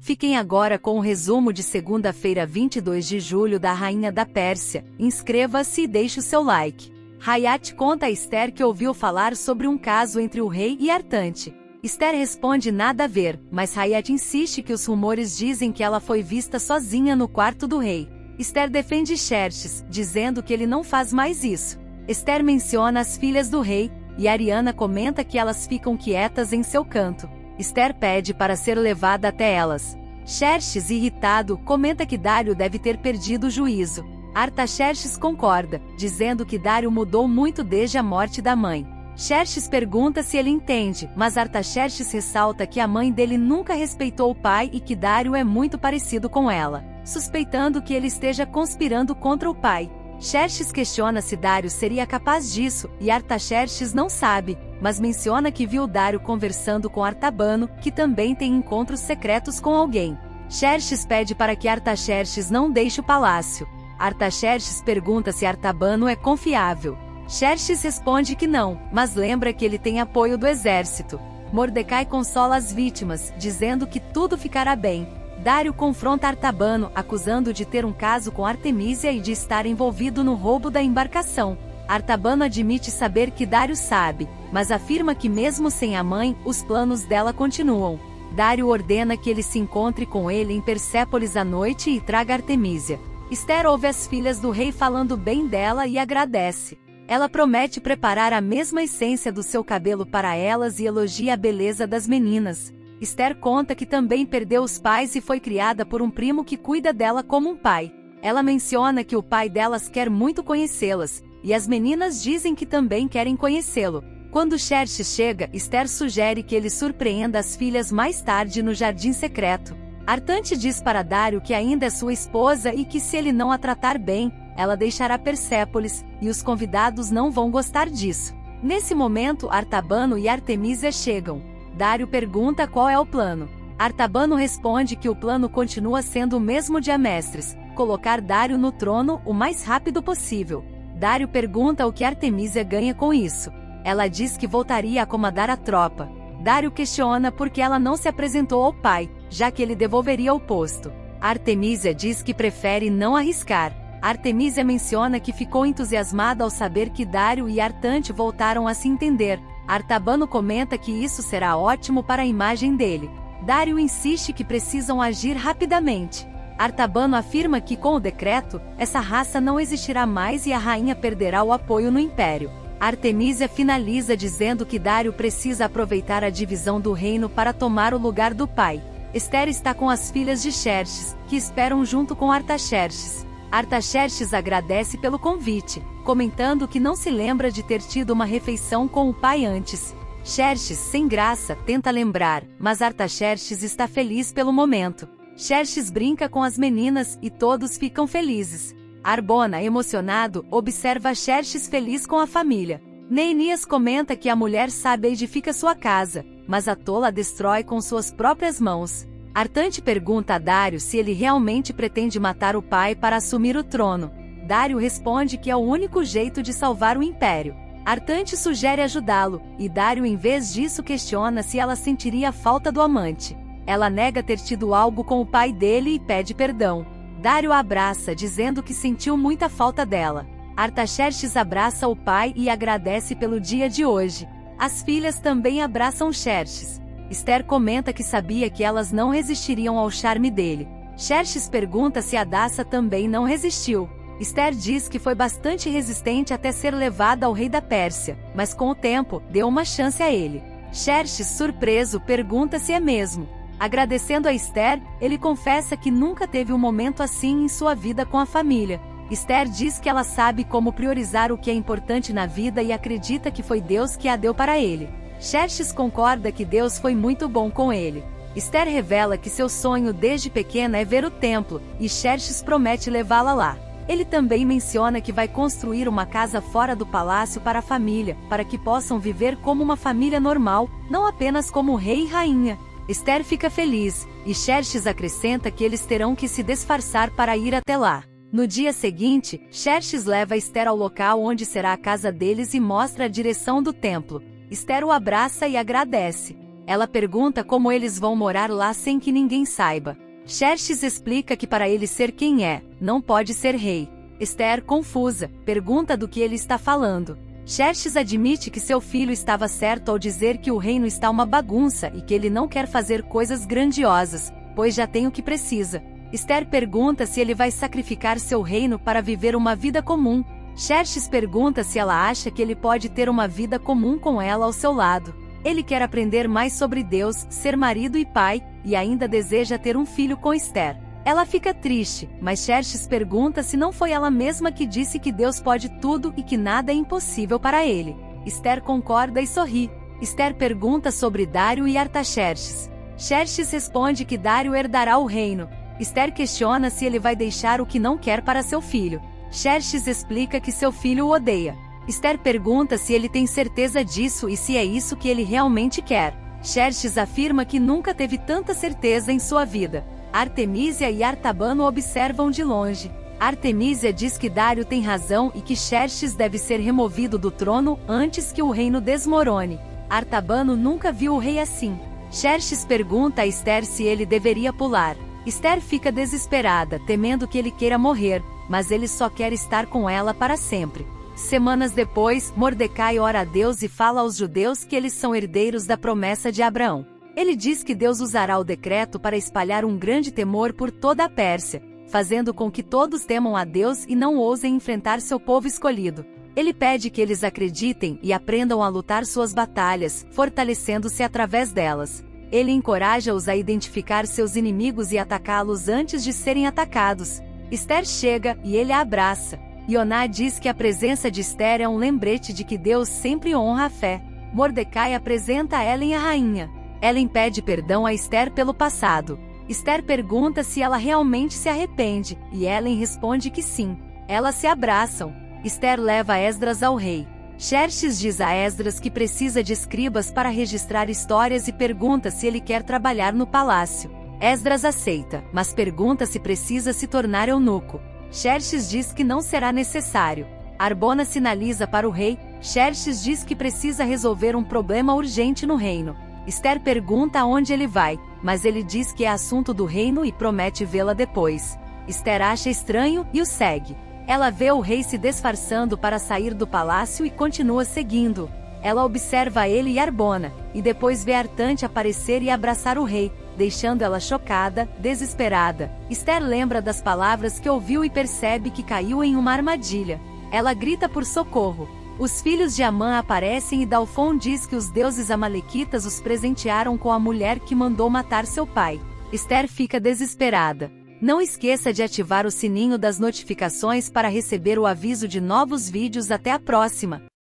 Fiquem agora com o resumo de segunda-feira 22 de julho da Rainha da Pérsia. Inscreva-se e deixe o seu like. Hayat conta a Esther que ouviu falar sobre um caso entre o rei e Artante. Esther responde nada a ver, mas Hayat insiste que os rumores dizem que ela foi vista sozinha no quarto do rei. Esther defende Xerxes, dizendo que ele não faz mais isso. Esther menciona as filhas do rei, e Ariana comenta que elas ficam quietas em seu canto. Esther pede para ser levada até elas. Xerxes, irritado, comenta que Dário deve ter perdido o juízo. Artaxerxes concorda, dizendo que Dário mudou muito desde a morte da mãe. Xerxes pergunta se ele entende, mas Artaxerxes ressalta que a mãe dele nunca respeitou o pai e que Dário é muito parecido com ela, suspeitando que ele esteja conspirando contra o pai. Xerxes questiona se Dário seria capaz disso, e Artaxerxes não sabe, mas menciona que viu Dário conversando com Artabano, que também tem encontros secretos com alguém. Xerxes pede para que Artaxerxes não deixe o palácio. Artaxerxes pergunta se Artabano é confiável. Xerxes responde que não, mas lembra que ele tem apoio do exército. Mordecai consola as vítimas, dizendo que tudo ficará bem. Dário confronta Artabano, acusando-o de ter um caso com Artemísia e de estar envolvido no roubo da embarcação. Artabano admite saber que Dário sabe, mas afirma que mesmo sem a mãe, os planos dela continuam. Dário ordena que ele se encontre com ele em Persépolis à noite e traga Artemísia. Esther ouve as filhas do rei falando bem dela e agradece. Ela promete preparar a mesma essência do seu cabelo para elas e elogia a beleza das meninas. Esther conta que também perdeu os pais e foi criada por um primo que cuida dela como um pai. Ela menciona que o pai delas quer muito conhecê-las, e as meninas dizem que também querem conhecê-lo. Quando Xerxes chega, Esther sugere que ele surpreenda as filhas mais tarde no jardim secreto. Artante diz para Dário que ainda é sua esposa e que se ele não a tratar bem, ela deixará Persépolis, e os convidados não vão gostar disso. Nesse momento, Artabano e Artemísia chegam. Dário pergunta qual é o plano. Artabano responde que o plano continua sendo o mesmo de Amestres, colocar Dário no trono o mais rápido possível. Dário pergunta o que Artemísia ganha com isso. Ela diz que voltaria a comandar a tropa. Dário questiona por que ela não se apresentou ao pai, já que ele devolveria o posto. Artemísia diz que prefere não arriscar. Artemísia menciona que ficou entusiasmada ao saber que Dário e Artante voltaram a se entender. Artabano comenta que isso será ótimo para a imagem dele. Dário insiste que precisam agir rapidamente. Artabano afirma que com o decreto, essa raça não existirá mais e a rainha perderá o apoio no império. Artemísia finaliza dizendo que Dário precisa aproveitar a divisão do reino para tomar o lugar do pai. Esther está com as filhas de Xerxes, que esperam junto com Artaxerxes. Artaxerxes agradece pelo convite, comentando que não se lembra de ter tido uma refeição com o pai antes. Xerxes, sem graça, tenta lembrar, mas Artaxerxes está feliz pelo momento. Xerxes brinca com as meninas e todos ficam felizes. Arbona, emocionado, observa Xerxes feliz com a família. Neemias comenta que a mulher sábia edifica sua casa, mas a tola a destrói com suas próprias mãos. Artante pergunta a Dário se ele realmente pretende matar o pai para assumir o trono. Dário responde que é o único jeito de salvar o império. Artante sugere ajudá-lo, e Dário em vez disso questiona se ela sentiria a falta do amante. Ela nega ter tido algo com o pai dele e pede perdão. Dário a abraça, dizendo que sentiu muita falta dela. Artaxerxes abraça o pai e agradece pelo dia de hoje. As filhas também abraçam Xerxes. Esther comenta que sabia que elas não resistiriam ao charme dele. Xerxes pergunta se Hadassa também não resistiu. Esther diz que foi bastante resistente até ser levada ao rei da Pérsia, mas com o tempo, deu uma chance a ele. Xerxes, surpreso, pergunta se é mesmo. Agradecendo a Esther, ele confessa que nunca teve um momento assim em sua vida com a família. Esther diz que ela sabe como priorizar o que é importante na vida e acredita que foi Deus que a deu para ele. Xerxes concorda que Deus foi muito bom com ele. Esther revela que seu sonho desde pequena é ver o templo, e Xerxes promete levá-la lá. Ele também menciona que vai construir uma casa fora do palácio para a família, para que possam viver como uma família normal, não apenas como rei e rainha. Esther fica feliz, e Xerxes acrescenta que eles terão que se disfarçar para ir até lá. No dia seguinte, Xerxes leva Esther ao local onde será a casa deles e mostra a direção do templo. Esther o abraça e agradece. Ela pergunta como eles vão morar lá sem que ninguém saiba. Xerxes explica que para ele ser quem é, não pode ser rei. Esther, confusa, pergunta do que ele está falando. Xerxes admite que seu filho estava certo ao dizer que o reino está uma bagunça e que ele não quer fazer coisas grandiosas, pois já tem o que precisa. Esther pergunta se ele vai sacrificar seu reino para viver uma vida comum. Xerxes pergunta se ela acha que ele pode ter uma vida comum com ela ao seu lado. Ele quer aprender mais sobre Deus, ser marido e pai, e ainda deseja ter um filho com Esther. Ela fica triste, mas Xerxes pergunta se não foi ela mesma que disse que Deus pode tudo e que nada é impossível para ele. Esther concorda e sorri. Esther pergunta sobre Dário e Artaxerxes. Xerxes responde que Dário herdará o reino. Esther questiona se ele vai deixar o que não quer para seu filho. Xerxes explica que seu filho o odeia. Esther pergunta se ele tem certeza disso e se é isso que ele realmente quer. Xerxes afirma que nunca teve tanta certeza em sua vida. Artemísia e Artabano observam de longe. Artemísia diz que Dário tem razão e que Xerxes deve ser removido do trono antes que o reino desmorone. Artabano nunca viu o rei assim. Xerxes pergunta a Esther se ele deveria pular. Esther fica desesperada, temendo que ele queira morrer, mas ele só quer estar com ela para sempre. Semanas depois, Mordecai ora a Deus e fala aos judeus que eles são herdeiros da promessa de Abraão. Ele diz que Deus usará o decreto para espalhar um grande temor por toda a Pérsia, fazendo com que todos temam a Deus e não ousem enfrentar seu povo escolhido. Ele pede que eles acreditem e aprendam a lutar suas batalhas, fortalecendo-se através delas. Ele encoraja-os a identificar seus inimigos e atacá-los antes de serem atacados. Esther chega e ele a abraça. Ioná diz que a presença de Esther é um lembrete de que Deus sempre honra a fé. Mordecai apresenta a Ellen a rainha. Ellen pede perdão a Esther pelo passado. Esther pergunta se ela realmente se arrepende, e Ellen responde que sim. Elas se abraçam. Esther leva Esdras ao rei. Xerxes diz a Esdras que precisa de escribas para registrar histórias e pergunta se ele quer trabalhar no palácio. Esdras aceita, mas pergunta se precisa se tornar eunuco. Xerxes diz que não será necessário. Arbona sinaliza para o rei. Xerxes diz que precisa resolver um problema urgente no reino. Esther pergunta aonde ele vai, mas ele diz que é assunto do reino e promete vê-la depois. Esther acha estranho e o segue. Ela vê o rei se disfarçando para sair do palácio e continua seguindo. Ela observa ele e Arbona, e depois vê Artante aparecer e abraçar o rei, deixando ela chocada, desesperada. Esther lembra das palavras que ouviu e percebe que caiu em uma armadilha. Ela grita por socorro. Os filhos de Amã aparecem e Dalfon diz que os deuses amalequitas os presentearam com a mulher que mandou matar seu pai. Esther fica desesperada. Não esqueça de ativar o sininho das notificações para receber o aviso de novos vídeos. Até a próxima!